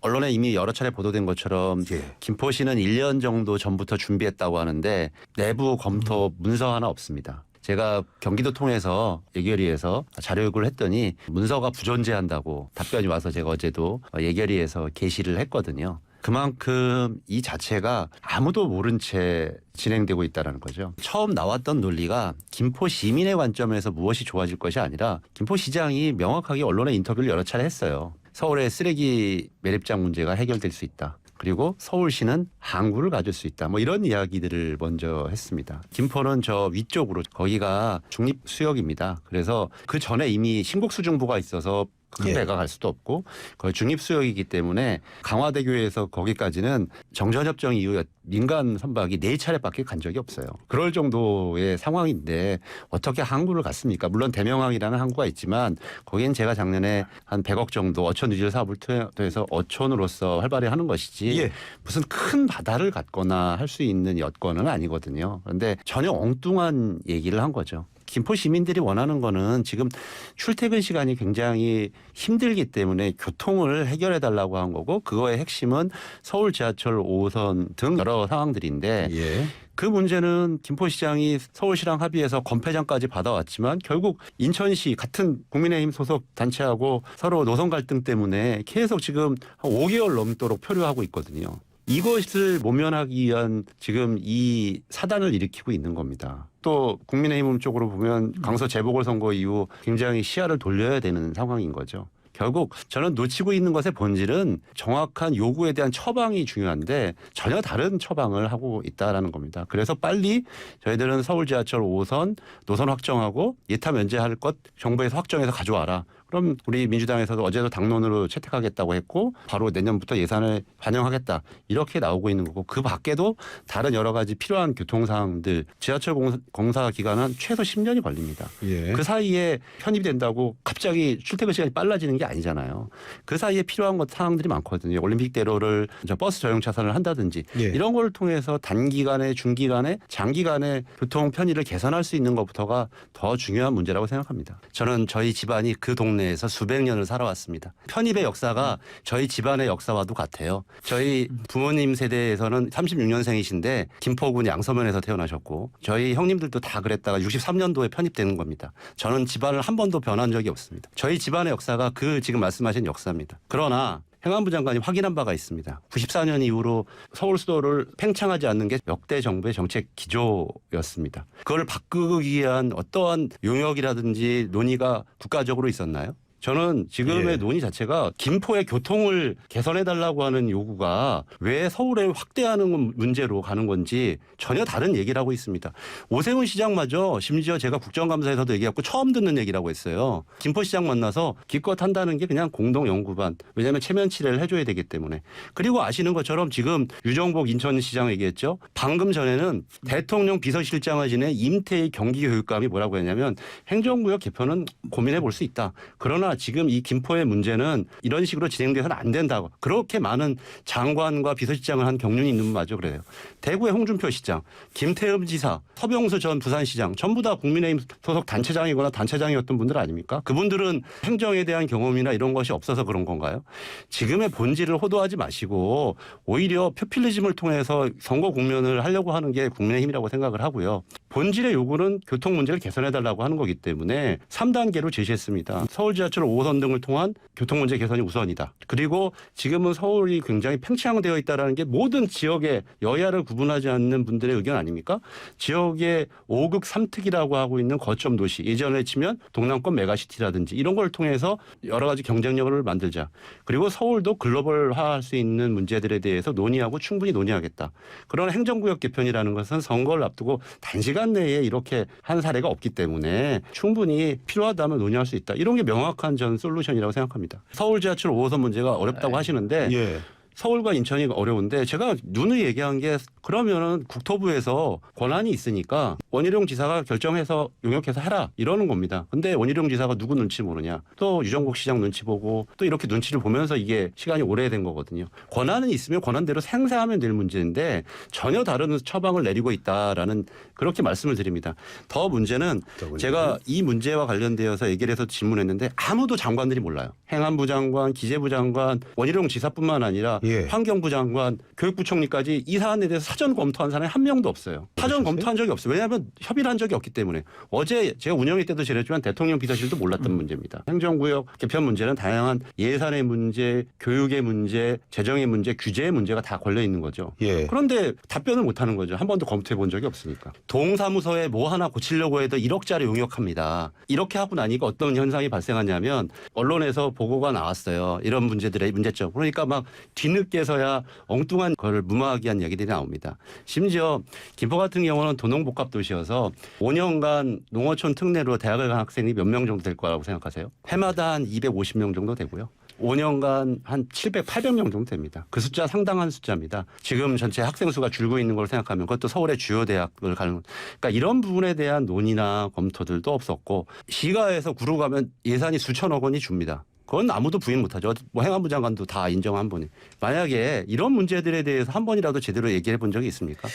언론에 이미 여러 차례 보도된 것처럼 예. 김포시는 1년 정도 전부터 준비했다고 하는데 내부 검토 문서 하나 없습니다. 제가 경기도 통해서 예결위에서 자료 요구를 했더니 문서가 부존재한다고 답변이 와서 제가 어제도 예결위에서 게시를 했거든요. 그만큼 이 자체가 아무도 모른 채 진행되고 있다는 거죠. 처음 나왔던 논리가 김포 시민의 관점에서 무엇이 좋아질 것이 아니라 김포시장이 명확하게 언론에 인터뷰를 여러 차례 했어요. 서울의 쓰레기 매립장 문제가 해결될 수 있다. 그리고 서울시는 항구를 가질 수 있다. 뭐 이런 이야기들을 먼저 했습니다. 김포는 저 위쪽으로 거기가 중립수역입니다. 그래서 그 전에 이미 신곡수중부가 있어서 큰 배가 갈 수도 없고 거의 중립수역이기 때문에 강화대교에서 거기까지는 정전협정 이후 민간 선박이 4차례밖에 간 적이 없어요. 그럴 정도의 상황인데 어떻게 항구를 갔습니까? 물론 대명항이라는 항구가 있지만 거기는 제가 작년에 한 100억 정도 어촌 유질 사업을 통해서 어촌으로서 활발히 하는 것이지 예. 무슨 큰 바다를 갔거나 할 수 있는 여건은 아니거든요. 그런데 전혀 엉뚱한 얘기를 한 거죠. 김포 시민들이 원하는 거는 지금 출퇴근 시간이 굉장히 힘들기 때문에 교통을 해결해 달라고 한 거고 그거의 핵심은 서울 지하철 5호선 등 여러 상황들인데 예. 그 문제는 김포시장이 서울시랑 합의해서 건폐장까지 받아왔지만 결국 인천시 같은 국민의힘 소속 단체하고 서로 노선 갈등 때문에 계속 지금 한 5개월 넘도록 표류하고 있거든요. 이것을 모면하기 위한 지금 이 사단을 일으키고 있는 겁니다. 또 국민의힘 쪽으로 보면 강서 재보궐선거 이후 굉장히 시야를 돌려야 되는 상황인 거죠. 결국 저는 놓치고 있는 것의 본질은 정확한 요구에 대한 처방이 중요한데 전혀 다른 처방을 하고 있다라는 겁니다. 그래서 빨리 저희들은 서울 지하철 5호선 노선 확정하고 예타 면제할 것 정부에서 확정해서 가져와라. 그럼 우리 민주당에서도 어제도 당론으로 채택하겠다고 했고 바로 내년부터 예산을 반영하겠다. 이렇게 나오고 있는 거고 그 밖에도 다른 여러 가지 필요한 교통사항들 지하철 공사 기간은 최소 10년이 걸립니다. 예. 그 사이에 편입이 된다고 갑자기 출퇴근 시간이 빨라지는 게 아니잖아요. 그 사이에 필요한 것 사항들이 많거든요. 올림픽대로를 버스 전용 차선을 한다든지 예. 이런 걸 통해서 단기간에 중기간에 장기간에 교통 편의를 개선할 수 있는 것부터가 더 중요한 문제라고 생각합니다. 저는 저희 집안이 그 동네에서 수백 년을 살아왔습니다. 편입의 역사가 저희 집안의 역사와도 같아요. 저희 부모님 세대에서는 36년생이신데 김포군 양서면에서 태어나셨고 저희 형님들도 다 그랬다가 63년도에 편입되는 겁니다. 저는 집안을 한 번도 변한 적이 없습니다. 저희 집안의 역사가 그 지금 말씀하신 역사입니다. 그러나 행안부 장관이 확인한 바가 있습니다. 94년 이후로 서울 수도를 팽창하지 않는 게 역대 정부의 정책 기조였습니다. 그걸 바꾸기 위한 어떠한 용역이라든지 논의가 국가적으로 있었나요? 저는 지금의 논의 자체가 김포의 교통을 개선해달라고 하는 요구가 왜 서울에 확대하는 문제로 가는 건지 전혀 다른 얘기를 하고 있습니다. 오세훈 시장마저 심지어 제가 국정감사에서도 얘기했고 처음 듣는 얘기라고 했어요. 김포시장 만나서 기껏 한다는 게 그냥 공동연구반. 왜냐하면 체면치레를 해줘야 되기 때문에. 그리고 아시는 것처럼 지금 유정복 인천시장 얘기했죠. 방금 전에는 대통령 비서실장을 지낸 임태희 경기교육감이 뭐라고 했냐면 행정구역 개편은 고민해 볼 수 있다. 그러나 지금 이 김포의 문제는 이런 식으로 진행돼서는 안 된다고. 그렇게 많은 장관과 비서실장을 한 경륜이 있는 분마저 그래요. 대구의 홍준표 시장, 김태흠 지사, 서병수 전 부산시장 전부 다 국민의힘 소속 단체장이거나 단체장이었던 분들 아닙니까? 그분들은 행정에 대한 경험이나 이런 것이 없어서 그런 건가요? 지금의 본질을 호도하지 마시고 오히려 포퓰리즘을 통해서 선거 국면을 하려고 하는 게 국민의힘이라고 생각을 하고요. 본질의 요구는 교통 문제를 개선해달라고 하는 거기 때문에 3단계로 제시했습니다. 서울 지하철 5호선 등을 통한 교통 문제 개선이 우선이다. 그리고 지금은 서울이 굉장히 팽창되어 있다는 게 모든 지역의 여야를 구분하지 않는 분들의 의견 아닙니까? 지역의 5극 3특이라고 하고 있는 거점 도시. 예전에 치면 동남권 메가시티라든지 이런 걸 통해서 여러 가지 경쟁력을 만들자. 그리고 서울도 글로벌화할 수 있는 문제들에 대해서 논의하고 충분히 논의하겠다. 그런 행정구역 개편이라는 것은 선거를 앞두고 단시간 내에 이렇게 한 사례가 없기 때문에 충분히 필요하다면 논의할 수 있다. 이런 게 명확한 전 솔루션이라고 생각합니다. 서울 지하철 5호선 문제가 어렵다고 하시는데 예. 서울과 인천이 어려운데 제가 누누이 얘기한 게 그러면은 국토부에서 권한이 있으니까 원희룡 지사가 결정해서 용역해서 해라 이러는 겁니다. 근데 원희룡 지사가 누구 눈치 모르냐. 또 유정국 시장 눈치 보고 또 이렇게 눈치를 보면서 이게 시간이 오래된 거거든요. 권한은 있으면 권한대로 행사하면 될 문제인데 전혀 다른 처방을 내리고 있다라는 그렇게 말씀을 드립니다. 더 문제는 제가 이 문제와 관련되어서 얘기를 해서 질문했는데 아무도 장관들이 몰라요. 행안부 장관, 기재부 장관, 원희룡 지사뿐만 아니라 예. 환경부 장관, 교육부총리까지 이 사안에 대해서 사전 검토한 사람이 한 명도 없어요. 사전 검토한 적이 없어요. 왜냐하면 협의를 한 적이 없기 때문에. 어제 제가 운영회 때도 지냈지만 대통령 비서실도 몰랐던 문제입니다. 행정구역 개편 문제는 다양한 예산의 문제, 교육의 문제, 재정의 문제, 규제의 문제가 다 걸려 있는 거죠. 예. 그런데 답변을 못 하는 거죠. 한 번도 검토해 본 적이 없으니까. 동사무소에 뭐 하나 고치려고 해도 1억짜리 용역합니다. 이렇게 하고 나니까 어떤 현상이 발생하냐면 언론에서 보고가 나왔어요. 이런 문제들의 문제점. 그러니까 막 뒤늦게서야 엉뚱한 걸 무마하게 한 얘기들이 나옵니다. 심지어 김포 같은 경우는 도농복합도시여서 5년간 농어촌 특례로 대학을 간 학생이 몇 명 정도 될 거라고 생각하세요? 해마다 한 250명 정도 되고요. 5년간 한 700, 800명 정도 됩니다. 그 숫자 상당한 숫자입니다. 지금 전체 학생 수가 줄고 있는 걸 생각하면 그것도 서울의 주요 대학을 가는 그러니까 이런 부분에 대한 논의나 검토들도 없었고 시가에서 구로 가면 예산이 수천억 원이 줍니다. 그건 아무도 부인 못하죠. 뭐 행안부 장관도 다 인정한 분이. 만약에 이런 문제들에 대해서 한 번이라도 제대로 얘기해 본 적이 있습니까?